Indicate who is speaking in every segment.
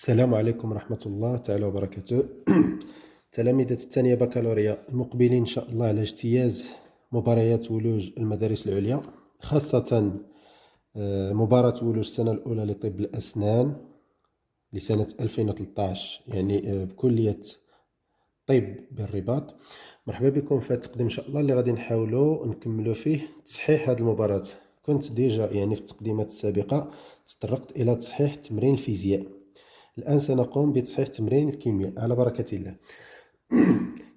Speaker 1: السلام عليكم ورحمة الله تعالى وبركاته. تلاميذة الثانية بكالوريا المقبلين إن شاء الله على اجتياز مباريات ولوج المدارس العليا، خاصة مباراة ولوج السنة الأولى لطب الأسنان لسنة 2013، يعني بكلية طب بالرباط. مرحبا بكم في التقديم إن شاء الله اللي غادي نحاولوا نكملوا فيه تصحيح هذه المباراة. كنت ديجا يعني في التقديمات السابقة تطرقت إلى تصحيح تمرين الفيزياء، الآن سنقوم بتصحيح تمرين الكيمياء على بركة الله.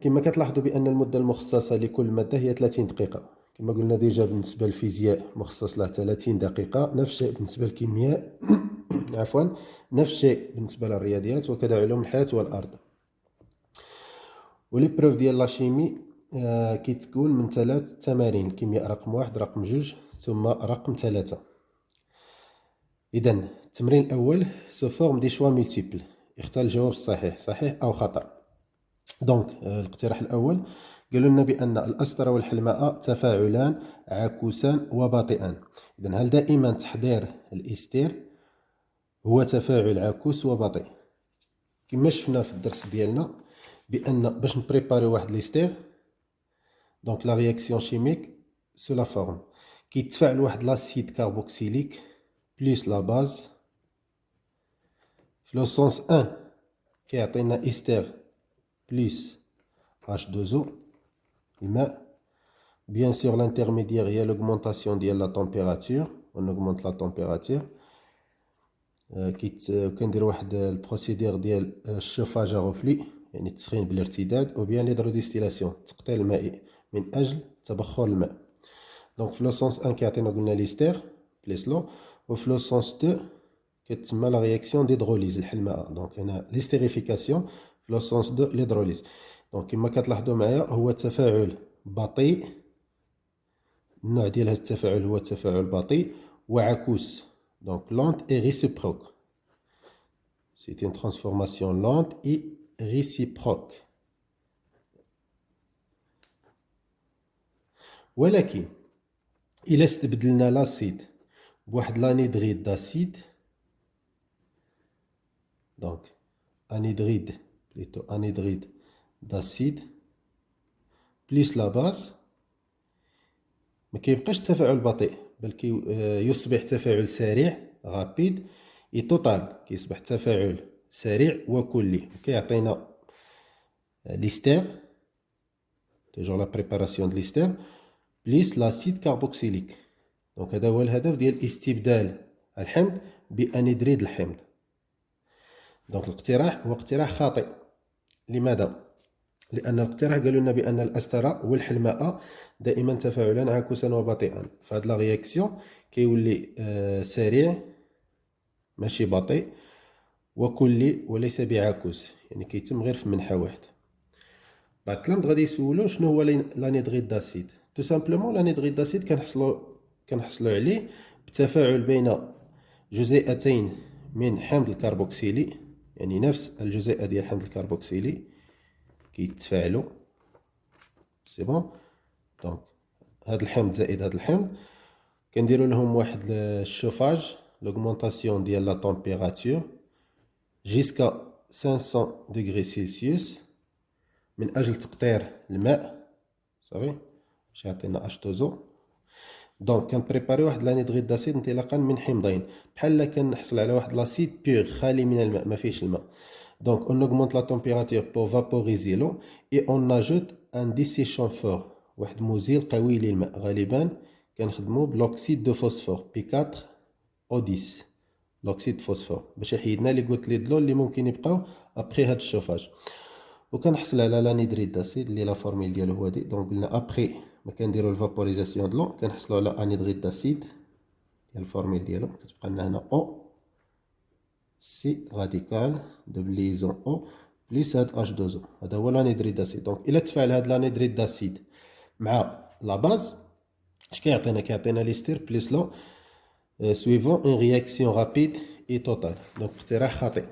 Speaker 1: كما كتلاحظوا بأن المدة المخصصة لكل مادة هي 30 دقيقة. كما قلنا ديجا بالنسبة للفيزياء مخصص له 30 دقيقة، نفس الشيء بالنسبة للكيمياء عفوا، نفس الشيء بالنسبة للرياضيات وكذا علوم الحياة والأرض. ولي بروف ديال لاشيمي كيتكون من 3 تمارين: الكيمياء رقم 1 رقم 2 ثم رقم 3. إذن التمرين الأول سو فورم دي شوا ملتيبل، اختار الجواب الصحيح، صحيح أو خطأ. دونك الاقتراح الأول قالوا لنا بأن الأسطرة والحلماء تفاعلان عكوسان وبطيئان. إذن هل دائما تحضير الإستير هو تفاعل عكوس وبطيء؟ كما شفنا في الدرس ديالنا بأن باش نبريباري واحد الإستير، دونك لا رياكسيون شيميك سو لا فورم كيتفاعل واحد لاسيد كاربوكسيليك بليس لا باز في لو سونس 1 كيعطينا إستير بليس H2O الماء. Bien sûr l'intermédiaire هي l'augmentation ديال la température، on augmente la température. كندير واحد البروسيدير ديال الشوفاج غوفلي، يعني التسخين بالارتداد، او بيان ليدروديستيلاسيون التقطير المائي من اجل تبخر الماء. دونك في لو سونس 1 كيعطينا قلنا ليستير بليس لو، وفي لو سونس 2 كتسمى لا رياكسيون ديدروليز الحلماء. دونك هنا ليستيريفيكاسيون، في لو سونس 2 ليدروليز. دونك كما كتلاحظوا معايا هو تفاعل بطيء، النوع ديال هذا التفاعل هو تفاعل بطيء وعكوس. دونك لونت اي ريسيبروك، سي اون ترانسفورماسيون لونت اي ريسيبروك. ولكن إلا استبدلنا لاسيد بواحد لانيدريد داسيد، دونك انيدريد بليتو انيدريد داسيد بليس لا باز، ما كيبقاش تفاعل بطيء بل يصبح تفاعل سريع غابيد اي توتال، كيصبح تفاعل سريع وكلي، كيعطينا ليستير توجور لا بريباراسيون د ليستير بليس لاسيد كاربوكسيليك. دونك هذا هو الهدف ديال استبدال الحمض بانيدريد الحمض. دونك الاقتراح هو اقتراح خاطئ. لماذا؟ لأن الاقتراح قالوا لنا بأن الأسترة والحلماء دائما تفاعلان عكوسا وبطيئا، فهاد لا رياكسيون كيولي سريع ماشي بطيء وكلي وليس بعكوس، يعني كيتم غير في منحى واحد. بعد التلاميذ غادي يسولوا شنو هو لانيدغيد داسيد. تو سامبلومون لانيدغيد داسيد كنحصلوا عليه بتفاعل بين جزيئتين من حمض الكربوكسيلي، يعني نفس الجزيئة ديال حمض الكربوكسيلي كيتفاعلوا، سي بون. دونك هاد الحمض زائد هاد الحمض كنديروا لهم واحد الشوفاج، لوغمونطاسيون ديال لا طومبيراتور جيسكا 500 دغري سيلسيوس من اجل تقطير الماء، صافي باش يعطينا H2O. دونك كنبريباري واحد لانيدغيد داسيد انطلاقا من حمضين، بحال كنحصل على واحد لاسيد بيغ خالي من الماء ما فيهش الماء. Donc on augmente la température pour vaporiser l'eau et on ajoute un desséchant fort، واحد مزيل قوي للماء. غالبا كنخدمو بلوكسيد دو فوسفور P4O10، لوكسيد فوسفور، باش يحيدنا لي غوت لي دلو اللي ممكن يبقاو ابري هاد الشوفاج. وكنحصل على لانيدريد داسيد اللي لا فورميل ديالو هو هادي. دونك قلنا ابري ما كنديرو الفابوريزاسيون دلو كنحصلوا على انيدريد داسيد ديال الفورميل ديالو، كتبقى لنا هنا او سي راديكال دو ليزون او بليس هاد H2O، هذا هو لانيدريد داسيد. دونك الا تفاعل هاد لانيدريد داسيد مع لا باز اش كيعطينا؟ كيعطينا ليستير بليس لو سويفون اون رياكسيون رابيد اي توتال. دونك اقتراح خاطئ.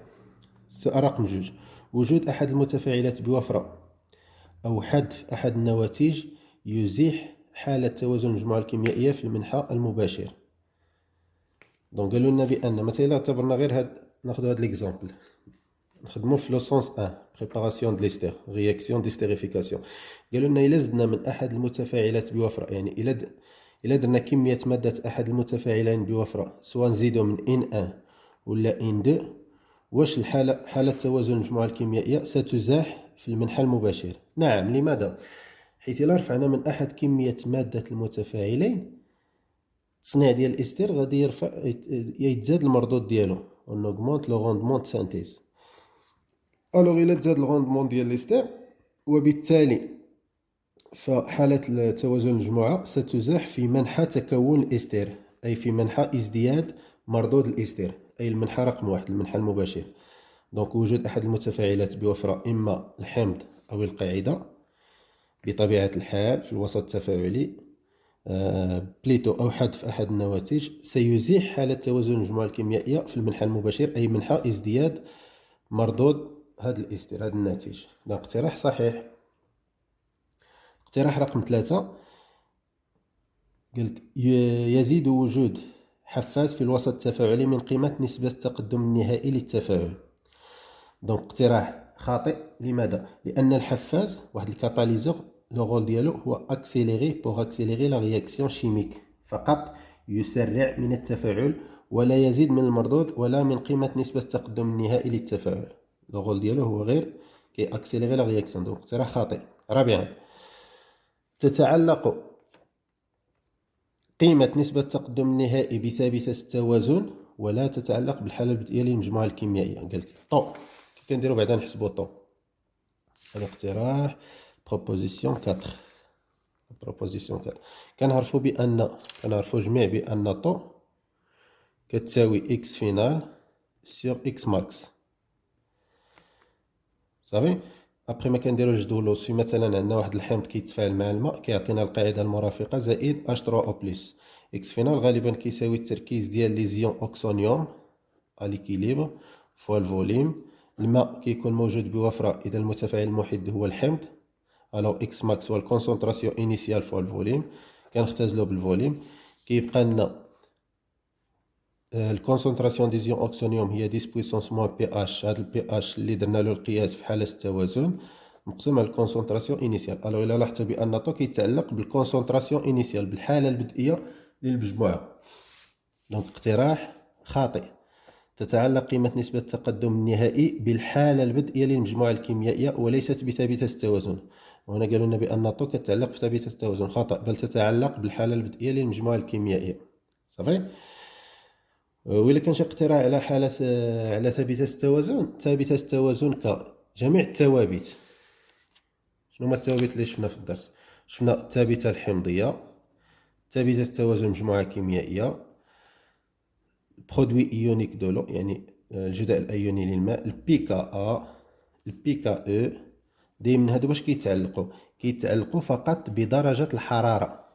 Speaker 1: السؤال رقم 2، وجود احد المتفاعلات بوفرة او حذف احد النواتج يزيح حالة توازن المجموعة الكيميائية في المنحى المباشر. دونك قالوا لنا بان مثلا اعتبرنا غير هاد ناخذ هذا ليكزامبل نخدمو في لو سونس 1 بريباراسيون د ليستير رياكسيون ديستيريفيكاسيون. قالوا لنا الا زدنا من احد المتفاعلات بوفره، يعني الا درنا كميه ماده احد المتفاعلين بوفره، سواء نزيدو من ان 1 ولا ان 2، واش حاله توازن المجموعه الكيميائيه ستزاح في المنحى المباشر؟ نعم. لماذا؟ حيث الا رفعنا من احد كميه ماده المتفاعلين، التصنيع ديال الاستير غادي يتزاد المردود ديالو، اون اوغمونت لو روندمون دو سانتيز. الوغ الا تزاد الروندمون ديال ليستير، وبالتالي فحالة توازن المجموعة ستزاح في منحى تكون الاستير، أي في منحى ازدياد مردود الاستير، أي المنحى رقم 1، المنحى المباشر. دونك وجود أحد المتفاعلات بوفرة، إما الحمض أو القاعدة، بطبيعة الحال في الوسط التفاعلي بليتو أو حذف أحد النواتج، سيزيح حالة توازن المجموعة الكيميائية في المنحى المباشر، أي منحى ازدياد مردود هذا الاستير، هذا الناتج. دونك اقتراح صحيح. اقتراح رقم 3 قالك يزيد وجود حفاز في الوسط التفاعلي من قيمة نسبة التقدم النهائي للتفاعل. دونك اقتراح خاطئ. لماذا؟ لأن الحفاز واحد الكاتاليزور لو رول ديالو هو اكسيليري بوغ اكسيليري لا رياكسيون شيميك، فقط يسرع من التفاعل ولا يزيد من المردود ولا من قيمة نسبة التقدم النهائي للتفاعل. لو رول ديالو هو غير كي اكسيليري لا رياكسيون. دونك اقتراح خاطئ. رابعا، تتعلق قيمة نسبة التقدم النهائي بثابتة التوازن ولا تتعلق بالحالة البدئية للمجموعة الكيميائية. قالك طو كي كنديرو بعدا نحسبو طو. هذا اقتراح بروبوزيسيون 4. بروبوزيسيون 4 كنعرفو جميع بأن طو كتساوي اكس فينال سيغ اكس ماكس. صافي. ابخي ما كنديرو الجدول في مثلا عندنا واحد الحمض كيتفاعل مع الماء، كيعطينا القاعده المرافقه زائد H3O+. اكس فينال غالبا كيساوي التركيز ديال لي زيون اوكسونيوم ا ليكيليبر فوا الفوليم. الماء كيكون موجود بوفره اذا المتفاعل المحيد هو الحمض، الوغ اكس ماكس هو الكونسونطراسيون انيسيال فوا الفوليم، كنختزلو بالفوليم. كيبقى لنا الكونسونطراسيون دي زيون اوكسونيوم هي 10 بويسونس موان بي اش، هاد البي اش اللي درنا له القياس في حاله التوازن مقسوم على الكونسونطراسيون انيسيال. الو الا لاحظتوا بان طو كيتعلق بالكونسونطراسيون انيسيال، بالحاله البدئيه للمجموعه. دونك اقتراح خاطئ. تتعلق قيمه نسبه التقدم النهائي بالحاله البدئيه للمجموعه الكيميائيه وليست بثابته التوازن. وهنا قالوا لنا بان طو كتعلق بثابته التوازن. خطا، بل تتعلق بالحاله البدئيه للمجموعه الكيميائيه. صافي. وإلا كان شي اقتراح على حالة على ثابتة التوازن، ثابتة التوازن كجميع الثوابت. شنو هما الثوابت اللي شفنا في الدرس؟ شفنا الثابتة الحمضية، ثابتة التوازن مجموعة كيميائية، برودوي ايونيك دولو يعني الجداء الايوني للماء، البي كا ا، البي كا او. دايما هادو باش كيتعلقوا فقط بدرجة الحرارة.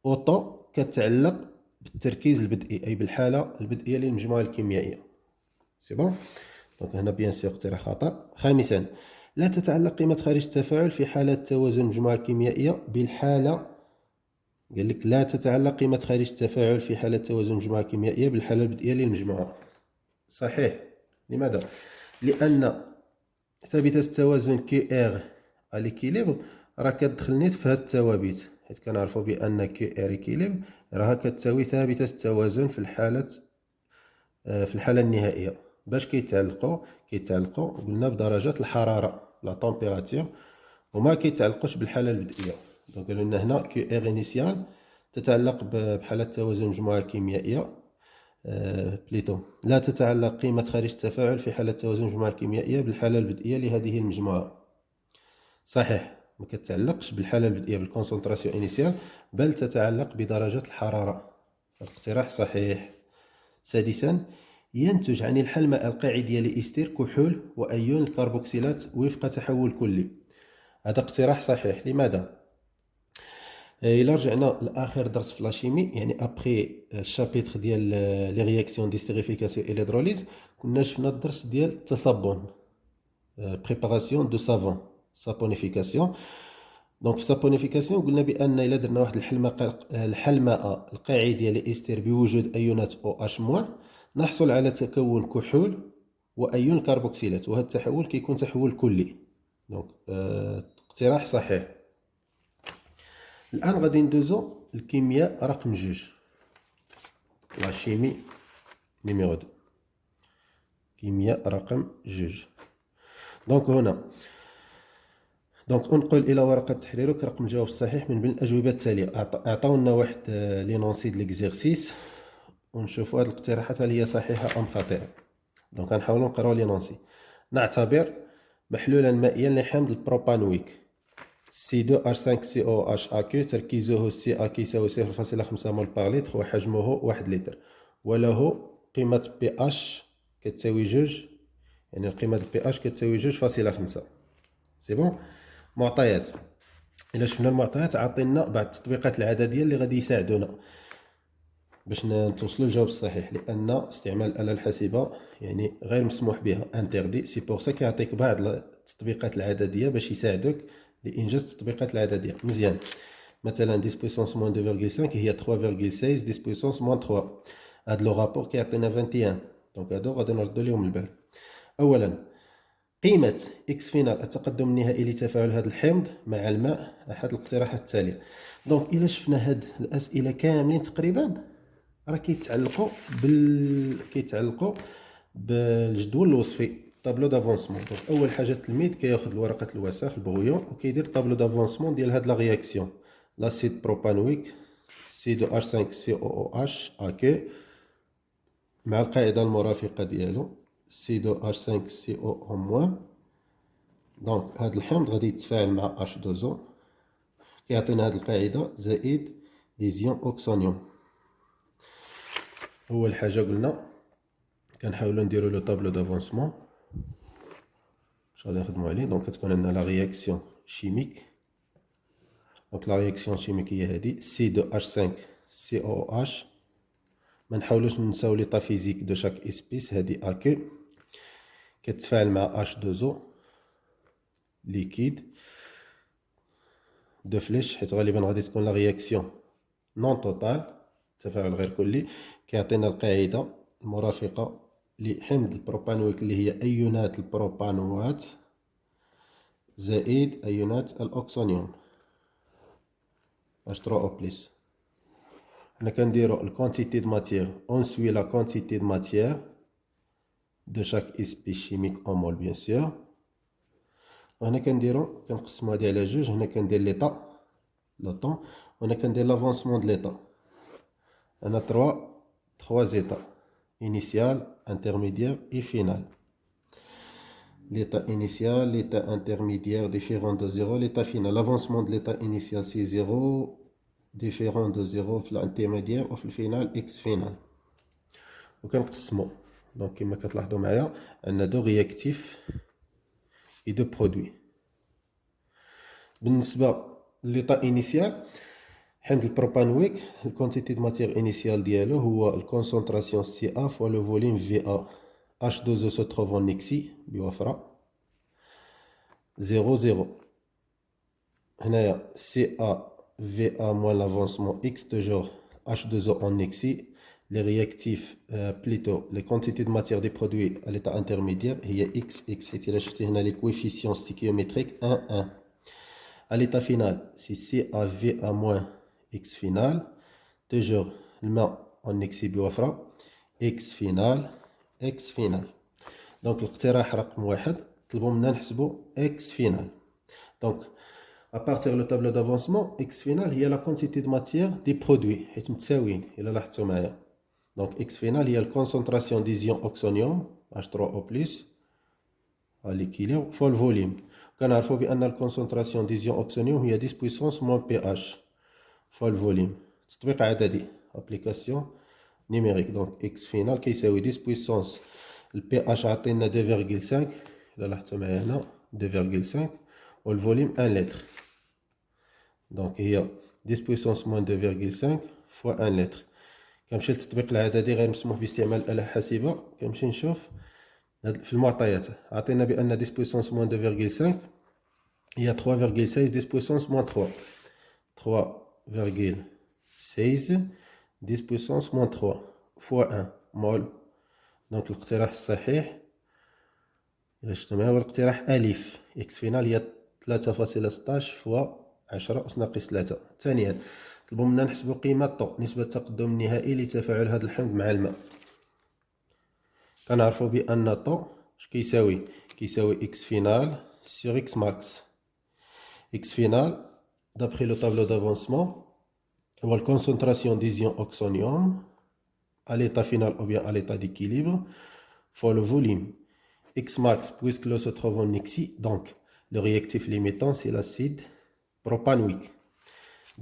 Speaker 1: اوطو كتعلق بالتركيز البدئي، أي بالحالة البدئية للمجموعة الكيميائية. سي بون. دونك هنا بيان سيغ اقتراح خطأ. خامسا، لا تتعلق قيمة خارج التفاعل في حالة توازن المجموعة الكيميائية بالحالة. قال لك لا تتعلق قيمة خارج التفاعل في حالة توازن المجموعة الكيميائية بالحالة البدئية للمجموعة. صحيح. لماذا؟ لأن ثابتة التوازن كي ار ا ليكيليبر راه كتدخل نيت في هاد الثوابت، حيت كنعرفو بان كي ار اكيليبر راها كتساوي ثابتة التوازن في الحالة النهائية. باش كيتعلقوا قلنا بدرجة الحرارة لا طومبيراتور، وما كيتعلقوش بالحالة البدئية. دونك قالوا لنا هنا كي ار انيسيال تتعلق بحالة توازن المجموعة الكيميائية، بليتو لا تتعلق قيمة خارج التفاعل في حالة توازن المجموعة الكيميائية بالحالة البدئية لهذه المجموعة. صحيح، ما كتعلقش بالحالة البدئية بالكونسونطراسيون انيسيال، بل تتعلق بدرجة الحرارة. الاقتراح صحيح. سادسا، ينتج عن الحلمة القاعدية لإستير كحول وأيون الكربوكسيلات وفق تحول كلي. هذا اقتراح صحيح. لماذا؟ إلا رجعنا لآخر درس في لاشيمي، يعني أبخي الشابيتر ديال لي رياكسيون ديستيريفيكاسيون إليدروليز، كنا شفنا الدرس ديال التصبن، بريباراسيون دو سافون، سابونيفيكاسيون. دونك في سابونيفيكاسيون قلنا بان الا درنا واحد الحلمه القاعديه لاستير بوجود ايونات او اش موان، نحصل على تكون كحول وايون كربوكسيلات، وهذا التحول كيكون تحول كلي. دونك اقتراح صحيح. الان غادي ندوزو الكيمياء رقم 2، لا شيمي نيميرو 2، كيمياء رقم 2. دونك هنا انقل الى ورقه تحريرك رقم الجواب الصحيح من بين الاجوبه التاليه. اعطونا واحد لينونسي د ليكزيرسيس ونشوفوا هاد الاقتراحات هل هي صحيحه ام خاطئه. دونك غنحاولوا نقراو لينونسي. نعتبر محلولا مائيا لحمض البروبانويك C2H5COOH تركيزه CA يساوي 0.5 مول بار لتر وحجمه 1 لتر، وله قيمة pH كتساوي 2، يعني قيمة pH كتساوي 2.5. سي بون. معطيات. إلا شفنا المعطيات عطينا بعض التطبيقات العددية اللي غادي يساعدونا باش نتوصلوا للجواب الصحيح، لأن استعمال الآلة الحاسبة يعني غير مسموح بها، انتردي. سي بور سا كيعطيك بعض التطبيقات العددية باش يساعدوك لإنجاز التطبيقات العددية. مزيان. مثلا 10 بويسونس موان 2.5 هي 3.6 10 بويسونس موان 3. هاد لو رابور كيعطينا 21. دونك هادو غادي نردو ليهم البال. أولا قيمة إكس فينال التقدم النهائي لتفاعل هذا الحمض مع الماء أحد الاقتراحات التالية. دونك إلا شفنا هاد الأسئلة كاملين تقريبا راه كيتعلقوا بالجدول الوصفي، طابلو دافونسمون. دونك اول حاجه التلميذ كياخذ الورقه الوساخ البغيون وكيدير طابلو دافونسمون ديال هاد لا رياكسيون. لاسيد بروبانويك C2H5COOH اكي مع القاعده المرافقه ديالو C2H5CO-. دونك هاد الحمض غادي يتفاعل مع H2O كيعطينا هاد القاعده زائد ليزيون اوكسونيوم. اول حاجه قلنا كنحاولوا نديروا لو طابلو دافونسمون باش غادي نخدموا عليه. دونك كتكون عندنا لا رياكسيون شيميك. دونك لا رياكسيون شيميك هي هادي C2H5COOH. ما نحاولوش ننساو ليطا فيزيك دو شاك اسبيس. هادي اكي كتفاعل مع H2O ليكيد دو فليش، حيت غالبا غادي تكون لا رياكسيون نون توتال، تفاعل غير كلي. كيعطينا القاعده المرافقه لحمض البروبانويك اللي هي ايونات البروبانوات زائد ايونات الاوكسونيوم H3O+. حنا كنديرو الكونتيتي دو ماتيير اون سوي لا كونتيتي دو ماتيير دو شاك اسبيس شيميك اون مول بيان سور. وهنا كنقسمو هادي على جوج. هنا كندير ليطا لو طون، وهنا كندير لافونسمون دو ليطا. هنا 3 زيتا initial, intermédiaire et final. L'état initial, l'état intermédiaire différent de 0, l'état final. L'avancement de l'état initial c'est 0, différent de 0 في l'intermédiaire وفي الفينال x final. وكنقسمو. دونك كما كتلاحظوا معايا عندنا دو رياكتيف et دو برودوي. بالنسبة لليطا initial حمض البروبانويك الكونتيتي دو ماتيير انيسيال ديالو هو الكونسونطراسيون سي ا فوا لو فوليم في ا. H2O se trouve en نيكسي بوفرة 0 هنايا سي ا في ا موان لافونسمون اكس توجور H2O en نيكسي. لي رياكتيف بليتو لي كونتيتي دو ماتيير دي برودوي ا ليتا انترميديير هي اكس حيت الا شفتي هنا لي كويفيسيون ستيكيوميتريك 1 à l'état final c'est CAVA moins X final toujours الماء en X بوفرة X final X final. دونك الاقتراح رقم 1 طلبوا منا نحسبوا X final. دونك à partir le tableau d'avancement X final هي la quantité de matière des produits حيت متساويين إلا لاحظتوا معايا. دونك X final هي الكونسونطراسيون ديزيون اوكسونيوم H3O+ à l'équilibre fois le volume. كنعرفوا بان الكونسونطراسيون ديزيون اوكسونيوم هي 10 بويسونس موان بي اش فوا الفوليوم. تطبيق عددي ابليكاسيون نيميريك. دونك اكس فينال كيساوي 10 بويسونس البي اش عطينا 2.5 الا لاحظتوا معايا هنا 2.5 والفوليوم 1 لتر. دونك هي 10 بويسونس موان 2.5 فوا 1 لتر. كنمشي للتطبيق العددي غير مسموح باستعمال الآلة الحاسبة. كنمشي نشوف في المعطيات عطينا بان 10 بويسونس موان 2.5 هي 3.6 10 بويسونس موان 3 3.6 10 بويسونس موان 3 فوا 1 مول دونك الاقتراح الصحيح إلا شفتو معايا هو الاقتراح ألف. إكس فينال هي 3.16 فوا 10 أس ناقص 3. ثانيا طلبوا منا نحسبوا قيمة طو نسبة التقدم النهائي لتفاعل هذا الحمض مع الماء. كنعرفوا بأن طو اش كيساوي إكس فينال سيغ إكس ماكس. إكس فينال d'après le tableau d'avancement هو الكونسنتراسيون des ions oxonium à l'état final ou bien à l'état d'équilibre fois le volume. X max, puisque l'eau se trouve en Xi, donc le réactif limitant c'est l'acide propanoïque.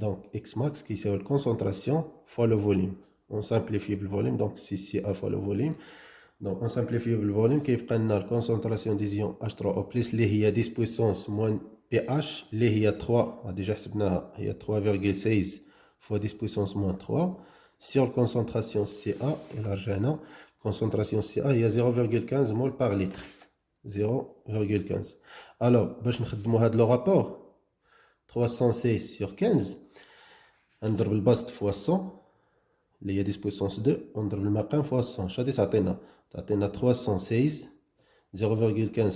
Speaker 1: Donc X max qui c'est la concentration fois le volume. On simplifie le volume, donc c'est CA fois le volume. Donc on simplifie le volume qui prend la concentration des ions H3O+, il y a 10 puissance moins pH, il y a 3, déjà il y a 3,16 fois 10 puissance moins 3. Sur la concentration CA, et l'argent, concentration CA, il y a 0,15 mol par litre. 0,15. Alors, باش نخدموا هذا le rapport 316 sur 15 نضرب البسط fois 100 اللي هي 10 puissance 2 ونضرب المقام fois 100. شادي تعطينا 316 0,15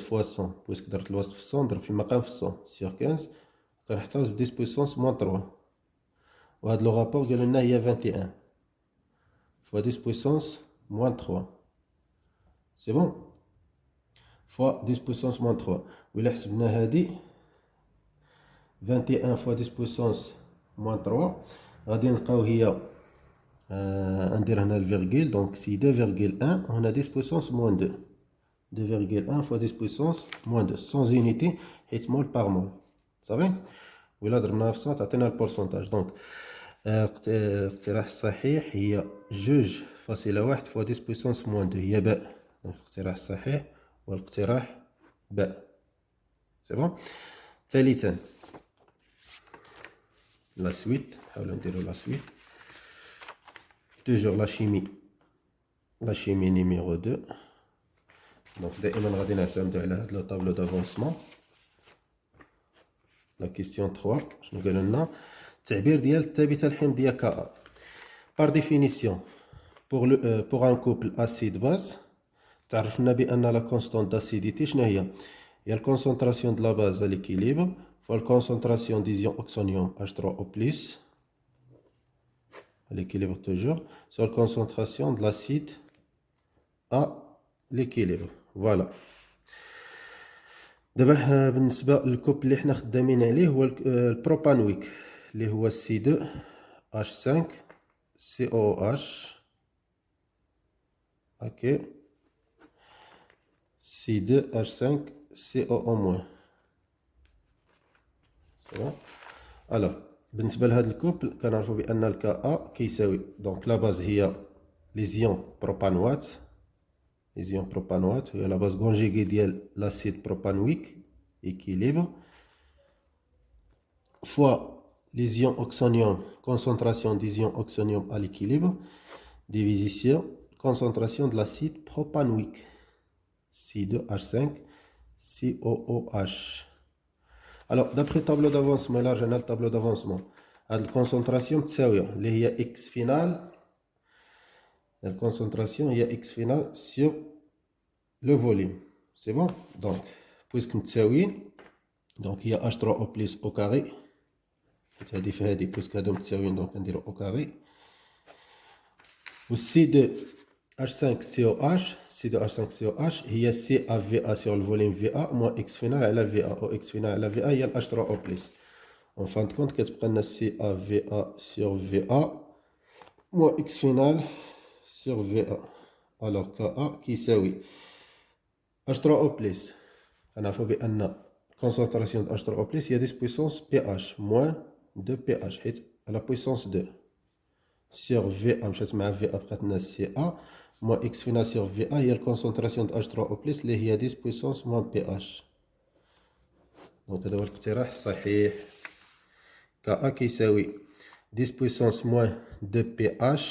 Speaker 1: fois 100 بويسك درت الوسط في 100 نضرب في المقام في 100 sur 15 كنحتاج ب 10 puissance moins 3. وهذا لو رابور قالوا لنا هي 21 fois 10 puissance moins 3. C'est bon fois 10 puissance moins 3. وإلا حسبنا هادي 21 fois 10 puissance moins 3 غادي نلقاو هي ندير هنا الفيرغيل دونك سي 2,1 وهنا 10 puissance moins 2. 2,1 fois 10 puissance moins 2 sans unité حيت مول par mol صافي. وإلا ضربناها في 100 تعطينا البورسونتاج. دونك الاقتراح الصحيح هي 2.1 fois 10 puissance moins 2 هي باء. الاقتراح الصحيح والاقتراح باء. سي بون. ثالثا لا سويت نحاولو نديرو لا سويت توجور لا شيمي نيميرو 2. دونك دائما غادي نعتمدو على هاد لو طابلو دافونسمون. لا كيسيون 3 شنو قالوا لنا التعبير ديال الثابته الحمضيه كا بار ديفينيسيون pour un couple acide base تعرفنا بان لا كونستانت داسيديتي شنو هي الكونسنتراسيون de la base à l'équilibre fois la concentration des ions oxonium H3O+ à l'équilibre toujours sur la concentration de l'acide à l'équilibre. Voilà. دابا بالنسبه للكوب اللي حنا خدامين عليه هو البروبانويك اللي هو C2H5 COOH. اوكي C2H5 COO-. صافي. الوغ بالنسبه لهذا الكوبل كنعرفوا بان الكا كيساوي دونك لا باز هي لي زيون بروبانوات. لي زيون بروبانوات هي لا باز كونجيغي ديال لاسيد بروبانويك équilibre fois les ions oxonium concentration des ions oxonium à l'équilibre divisé sur concentration de l'acide propanoïque C2H5 COOH. Alors d'après le tableau d'avancement là j'ai le tableau d'avancement هاد الكونسنتراسيون متساويه اللي هي x فينال. الكونسنتراسيون هي x فينال sur le volume. C'est bon. Donc puisque متساويين دونك هي H3O+ au carré حيت هادي في هادي بويسك هادو متساويين دونك نديرو او كاري و C2H5COH C2H5COH هي CAVA sur le volume VA moins X final على VA او X final على VA هي H3O+. En fin de compte كتبقى لنا CAVA sur VA moins X final sur VA. Alors KA كيساوي H3O+. كنعرفو بأن concentration de H3O+ هي 10 puissance pH moins 2 pH حيت على puissance 2 sur VA مشات مع VA بقات لنا CA moins X final sur VA هي الكونسنتراسيون د H3O+ اللي هي 10 puissance moins pH. دونك هذا هو الاقتراح الصحيح. KA كيساوي 10 puissance moins 2 pH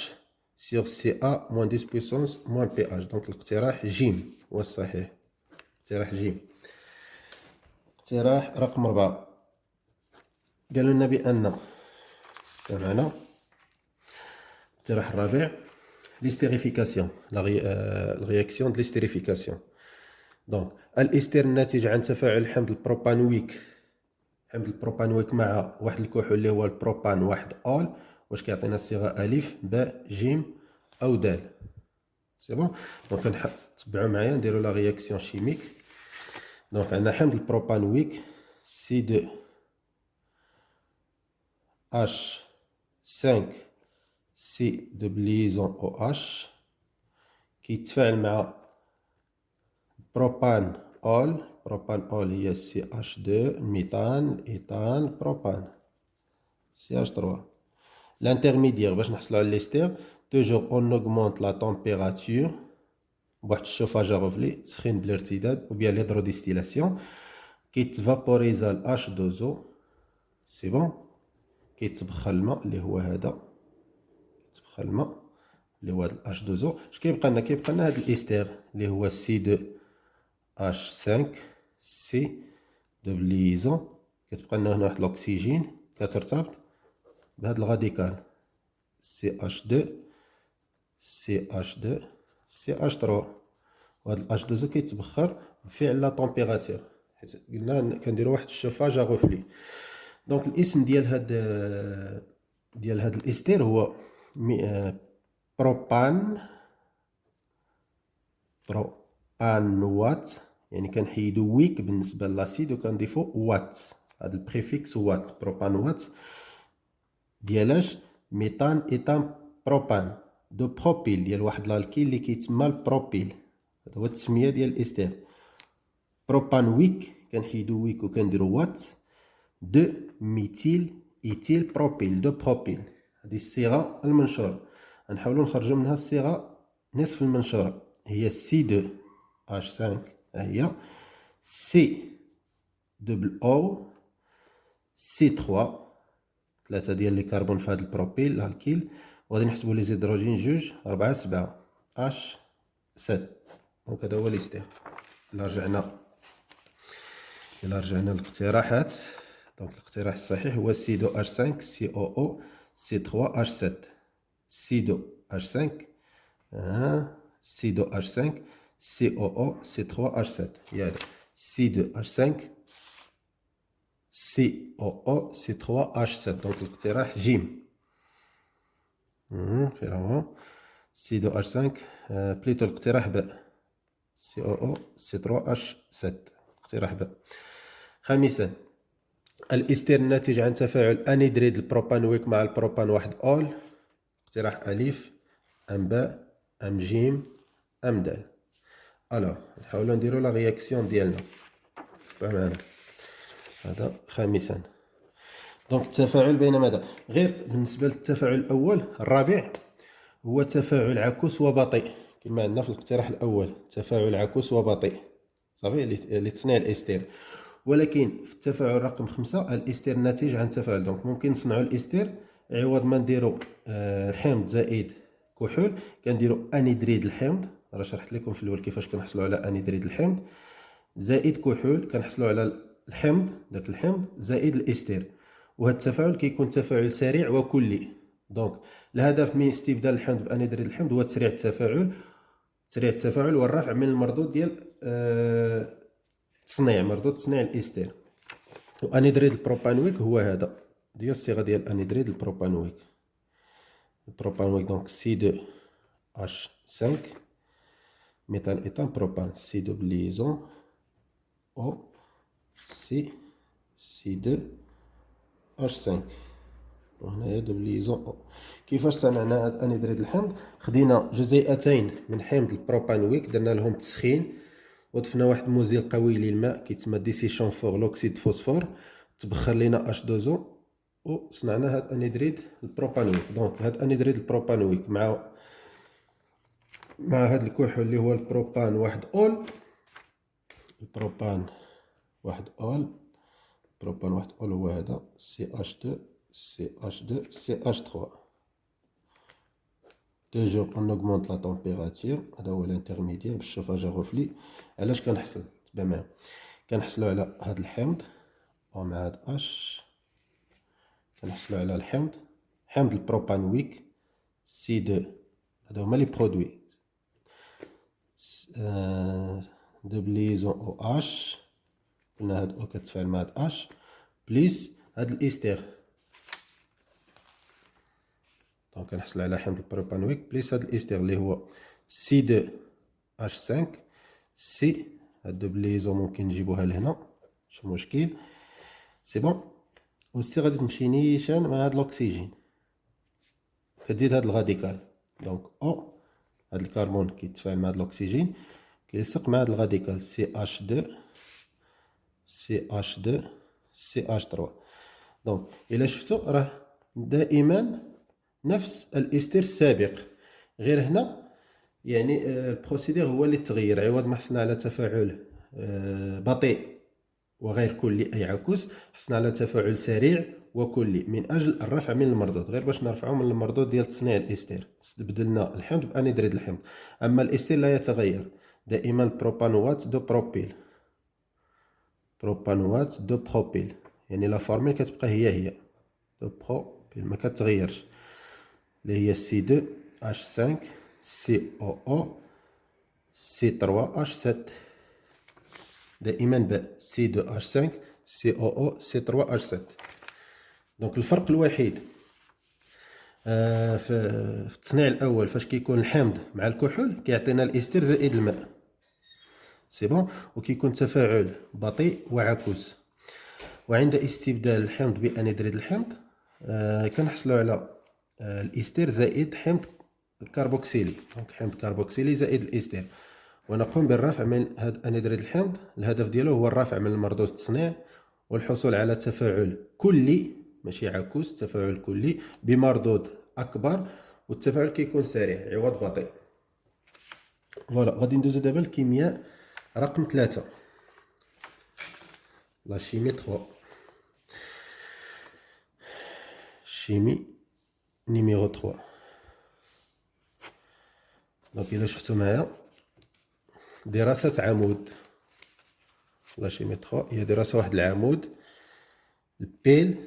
Speaker 1: sur CA moins 10 puissance moins pH. دونك الاقتراح جيم هو الصحيح. اقتراح جيم. اقتراح رقم 4 قالوا لنا بأن معنا الاقتراح الرابع l'estérification, la réaction de l'estérification. دونك الاستر الناتج عن تفاعل حمض البروبانويك مع واحد الكحول اللي هو البروبان واحد اول، واش كيعطينا الصيغه الف باء جيم او دال. سي بون. دونك تبعوا معايا نديروا لا رياكسيون شيميك. دونك عندنا حمض البروبانويك C2H5 C de liaison OH كيتفاعل مع بروبان اول هي CH2 ميثان ايثان بروبان CH3. L'intermédiaire باش نحصلوا على الاستر toujours on augmente la température بواحد الشوفاج غوفلي تسخين بالارتداد ou bien l'hydrodistillation كيتفابوريزا ال H2O. سي بون. كيتبخر الماء اللي هو هذا، كيتبخر الماء اللي هو هذا ال H2O. اش كيبقى لنا؟ كيبقى لنا هذا الاستر اللي هو C2H5 C دو ليزون. كتبقى لنا هنا واحد الاكسجين كترتبط بهذا الغاديكال CH2 CH2 CH3، وهذا ال H2O كيتبخر بفعل لا طومبيراتور، حيت قلنا كنديروا واحد الشوفاج غوفلي. دونك الاسم ديال هاد الاستير هو بروبانوات، يعني كنحيدو ويك بالنسبه للاسيد وكنضيفو وات، هاد البريفيكس وات بروبانوات ديالاش ميثان ايثان بروبان دو بروبيل ديال واحد الالكيل اللي كيتسمى البروبيل. هذا هو التسميه ديال الاستير. بروبان ويك كنحيدو ويك وكنديرو وات دو ميثيل ايثيل بروبيل دو بروبيل. هذه الصيغه المنشوره، غنحاولوا نخرجوا منها الصيغه نصف المنشوره، هي C2H5 هي C دبل او C3 ثلاثه ديال لي كربون في هذا البروبيل الالكيل، وغادي نحسبوا لي زيدروجين 2 4 7 H7. دونك هذا هو الاستير. الا رجعنا للاقتراحات، دونك الاقتراح الصحيح هو C2H5 COO C3H7 C2H5 C2H5 COO C3H7 هي هذا C2H5 COO C3H7. دونك الاقتراح جيم. فين هو C2H5 بليتو الاقتراح باء COO C3H7 اقتراح باء. خامسا الاستير الناتج عن تفاعل انيدريد البروبانويك مع البروبان واحد اول، اقتراح الف ام باء ام جيم ام دال. الوغ نحاولوا نديروا لا رياكسيون ديالنا معنا. هذا خامسا. دونك التفاعل بين ماذا؟ غير بالنسبه للتفاعل الاول الرابع هو تفاعل عكوس وبطيء كما عندنا في الاقتراح الاول، تفاعل عكوس وبطيء صافي لتصنيع الاستير. ولكن في التفاعل رقم 5 الاستير ناتج عن تفاعل. دونك ممكن نصنعوا الاستير عوض ما نديروا حمض زائد كحول كنديروا انيدريد الحمض. راه شرحت لكم في الاول كيفاش كنحصلوا على انيدريد الحمض زائد كحول، كنحصلوا على الحمض داك الحمض زائد الاستير، وهذا التفاعل كيكون تفاعل سريع وكلي. دونك الهدف من استبدال الحمض بانيدريد الحمض هو تسريع التفاعل والرفع من المردود ديال مردود تصنيع الاستير. وانيدريد البروبانويك هو هذا ديال الصيغه ديال انيدريد البروبانويك. دونك C2H5 ميثان ايثان بروبان C دو ليزون او C2H5 وهنايا دو ليزون او. كيفاش صنعنا هاد انيدريد الحمض؟ خدينا جزيئتين من حمض البروبانويك درنا لهم تسخين وضفنا واحد مزيل قوي للماء كيتسمى ديسيشون فور لوكسيد فوسفور، تبخر لينا H2O وصنعنا هاد انيدريد البروبانويك. دونك هاد انيدريد البروبانويك مع هاد الكحول اللي هو البروبان واحد اول، هو هذا CH2 CH3. toujours on augmente la température. هذا هو الانترميديير بالشوفاج غوفلي. علاش كنحصل؟ تبع معايا كنحصلوا على هذا الحمض ومع هذا اش كنحصلوا على حمض البروبانويك C2 هادو هما لي برودوي. دو ليزون او اش، قلنا هاد او كتفاعل مع هاد اش بليس هاد الاستر، دونك كنحصل على حمض البروبانويك بليس هاد الاستر اللي هو سي 2 اش 5 سي. هاد دو ليزون ممكن نجيبوها لهنا ماشي مشكل، سي بون. و سي غادي تمشي نيشان مع هاد الاكسجين، كتزيد هاد الغاديكال، دونك او هاد الكربون كيتفاعل مع هاد الاكسجين كيلصق مع هاد الغاديكال سي اش 2 سي اش 2 سي اش 3. دونك الا شفتو راه دائما نفس الاستر السابق، غير هنا يعني البروسيدير هو اللي تغير. عوض ما حصلنا على تفاعل بطيء وغير كلي اي عكوس، حصلنا على تفاعل سريع وكلي من اجل الرفع من المردود. غير باش نرفعو من المردود ديال تصنيع الاستر استبدلنا الحمض بانيدريد الحمض. اما الاستر لا يتغير، دائما بروبانوات دو بروبيل، بروبانوات دو بروبيل، يعني لا فورميل كتبقى هي دو بروبيل ما كتغيرش، اللي هي سي 2 اش 5 سي او او سي 3 اش 7. دائما باء سي 2 اش 5 سي او او سي 3 اش 7. دونك الفرق الوحيد في التصنيع الاول فاش كيكون الحمض مع الكحول كيعطينا الاستر زائد الماء، سي بون. وكيكون تفاعل بطيء وعكوس. وعند استبدال الحمض بانيدريد الحمض كنحصلوا على الاستر زائد حمض الكربوكسيلي، دونك حمض كربوكسيلي زائد الاستر، ونقوم بالرفع من هذا انيدريد الحمض. الهدف ديالو هو الرفع من المردود التصنيع والحصول على تفاعل كلي ماشي عكوس، تفاعل كلي بمردود اكبر، والتفاعل كيكون سريع عوض بطيء. فوالا غادي ندوزو دابا الكيمياء رقم 3، لا شيمي 3، شيمي نيميرو 3. دونك الا شفتو معايا دراسة عمود، لا شيمي 3 هي دراسة واحد العمود البيل،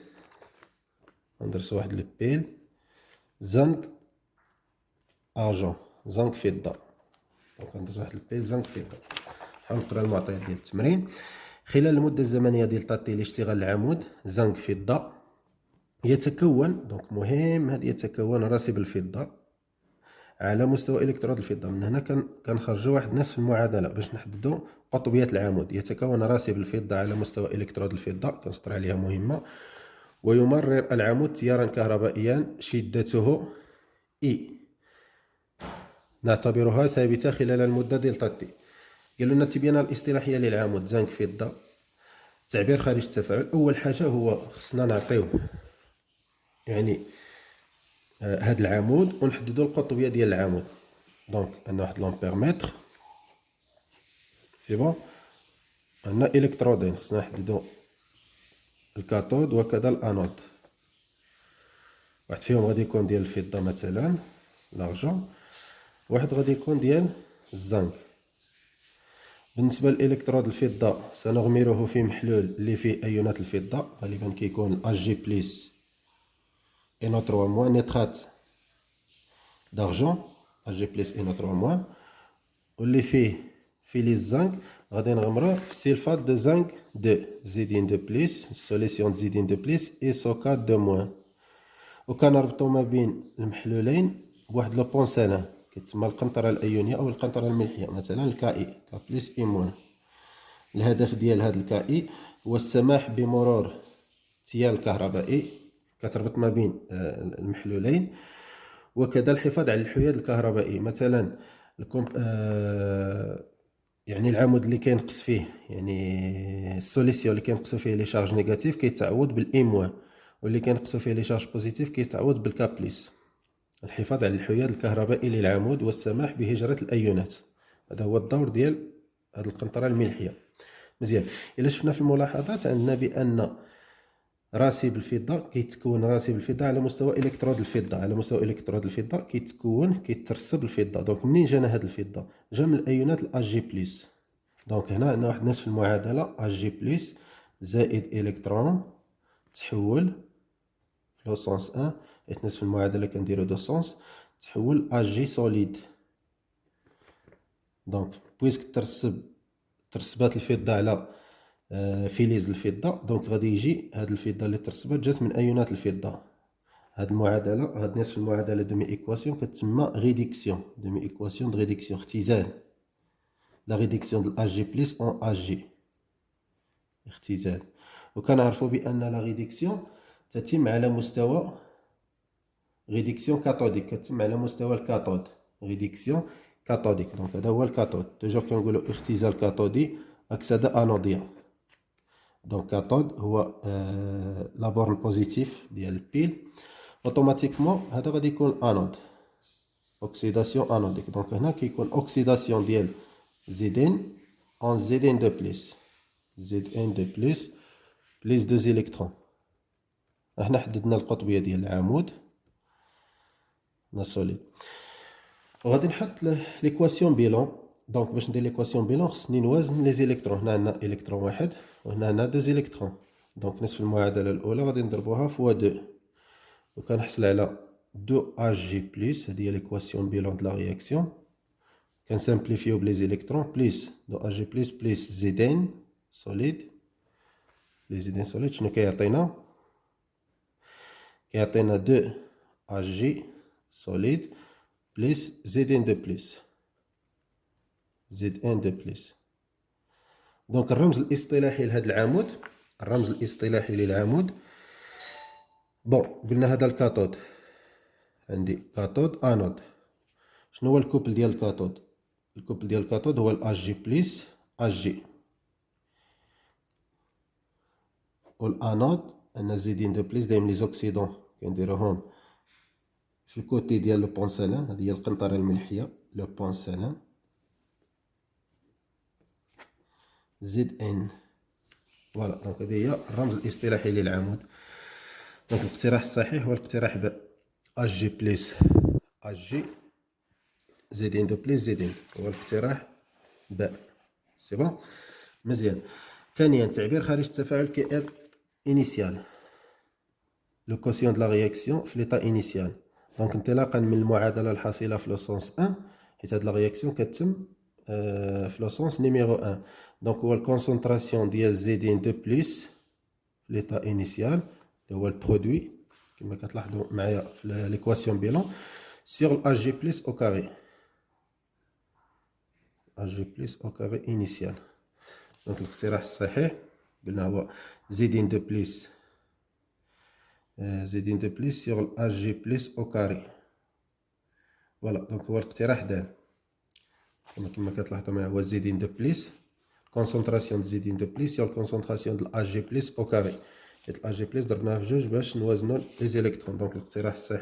Speaker 1: غندرسو واحد البيل زنك اجون زنك فضة، دونك غندرسو واحد البيل زنك فضة. نحاول نقرا المعطيات ديال التمرين. خلال المدة الزمنية ديال تطبيق لاشتغال العمود زنك فضة يتكون، دونك مهم هاد يتكون راسب الفضة على مستوى الكترود الفضة. من هنا كنخرجوا واحد نصف المعادلة باش نحددوا قطبية العمود. يتكون راسب الفضة على مستوى الكترود الفضة، كنسطر عليها مهمة. ويمرر العمود تيارا كهربائيا شدته اي، نعتبرها ثابتة خلال المدة ديال التطبيق. قالوا لنا التبيانة الاصطلاحية للعمود زنك فضة، تعبير خارج التفاعل. اول حاجة هو خصنا نعطيو يعني هاد العمود ونحددوا القطبيه ديال العمود. دونك عندنا واحد لامبيرمتر، سي بون. عندنا الكترودين خصنا نحددوا الكاثود وكذا الانود. واحد فيهم غادي يكون ديال الفضه مثلا لارجون، واحد غادي يكون ديال الزنك. بالنسبه للالكترود الفضه سنغمره في محلول اللي فيه ايونات الفضه، غالبا كيكون اجي بليس NO3- نيترات دارجون اجي بليس NO3-، واللي فيه فيليز زنك غادي نغمروه في سيلفات دو زنك 2 زيدين 2 بليس سوليسيون زيدين 2 بليس اي سوكات 2 موان. وكنربطو ما بين المحلولين بواحد لو بونسالان كيتسمى القنطره الايونيه او القنطره الملحيه، مثلا الكاي كا بليس اي موان. الهدف ديال هاد الكاي هو السماح بمرور التيار الكهربائي كتربط ما بين المحلولين، وكذا الحفاظ على الحياد الكهربائي. مثلا يعني العمود اللي كينقص فيه يعني السوليسيون اللي كينقصوا فيه لي شارج نيجاتيف كيتعوض بالاي موان، واللي كينقصوا فيه لي شارج بوزيتيف كيتعوض بالكا بليس. الحفاظ على الحياد الكهربائي للعمود والسماح بهجرة الايونات، هذا هو الدور ديال هذه القنطره الملحيه. مزيان. الا شفنا في الملاحظات عندنا بان راسب الفضة كيتكون راسب الفضة على مستوى الكترود الفضة، على مستوى الكترود الفضة كيترسب الفضة. دونك منين جانا هاد الفضة؟ جا من الايونات الاجي بليس. دونك هنا عندنا واحد نصف المعادلة اجي بليس زائد الكترون تحول في لو سونس 1، حيت نصف المعادلة كنديرو دو سونس، تحول اجي سوليد. دونك بويسك ترسبات الفضة على فيليز الفضة، دونك غادي يجي هاد الفضة اللي ترسبات جات من ايونات الفضة. هاد المعادلة، هاد نصف المعادلة دومي ايكواسيون كتسمى ريديكسيون، دومي ايكواسيون دو ريديكسيون، اختزال. لا ريديكسيون ديال اجي بليس اون اجي، اختزال. وكنعرفو بان لا ريديكسيون تتم على مستوى ريديكسيون كاثوديك، كتم على مستوى الكاثود، ريديكسيون كاثوديك. دونك هذا هو الكاثود، توجور كنقولو اختزال كاثودي، اكسده انوديا. دونك كاثود هو لا بورن بوزيتيف ديال البيل، اوتوماتيكمون هذا غادي يكون انود، اوكسيداسيون انوديك. دونك هنا كيكون اوكسيداسيون ديال زيدين اون زيدين دو بليس، زد ان دو بليس بليس دو زيليكترون. هنا حددنا القطبيه ديال العمود لا سوليد. وغادي نحط ليكواسيون بيلون. دونك باش ندير ليكواسيون بيلون خصني نوازن لي زيليكترون. هنا عندنا الكترون واحد وهنا عندنا دو زيليكترون، دونك نصف المعادله الاولى غادي نضربوها فوا 2 وكنحصل على 2 اجي بليس، هذه هي ليكواسيون بيلون د لا رياكسيون. كنسامبليفيو بلي زيليكترون بليس 2 اجي بليس بليس زيدين سوليد. لي زيدين سوليد شنو كيعطينا؟ كيعطينا 2 اجي سوليد بليس زيدين دو بليس، زد ان دو بليس. دونك الرمز الاصطلاحي لهذا العمود، الرمز الاصطلاحي للعمود، بون قلنا هذا الكاثود، عندي كاثود انود. شنو هو الكوبل ديال الكاثود؟ الكوبل ديال الكاثود هو الاجي بليس اجي، والانود عندنا زيدين دو بليس. دايما لي زوكسيدون كنديروهم في الكوتي ديال لو بونسالان، هذه هي القنطره الملحيه لو بونسالان، زد ان. فوالا، دونك هذه هي الرمز الاصطلاحي للعمود. دونك الاقتراح الصحيح هو الاقتراح ب اجي بليس اجي زيدين دو بليس زيدين، هو الاقتراح ب. سي بون، مزيان. ثانيا، تعبير خارج التفاعل كي اب انيسيال، لو كوسيون د لا رياكسيون في ليطا انيسيال. دونك انطلاقا من المعادله الحاصله في لو سونس 1، حيت هاد لا رياكسيون كتم في لو سونس نيميرو 1. دونك هو الكونسونطراسيون ديال زيدين دو بليس في ليطا انيسيال اللي هو البرودوي كما كتلاحظوا معايا في ليكواسيون بيلون سيغ الاجي بليس او كاري، اجي بليس او كاري انيسيال. دونك الاقتراح الصحيح قلنا هو زيدين دو بليس، زيدين دو بليس سيغ الاجي بليس او كاري. فوالا، دونك هو الاقتراح د كما كتلاحظوا معايا هو زيدين دو بليس، كونسونطراسيون زيدين دو بليس هي الكونسونطراسيون د الاجي بليس او كاري، حيت الاجي بليس ضربناها في جوج باش نوازنوا لي زيليكترون. دونك الاقتراح الصحيح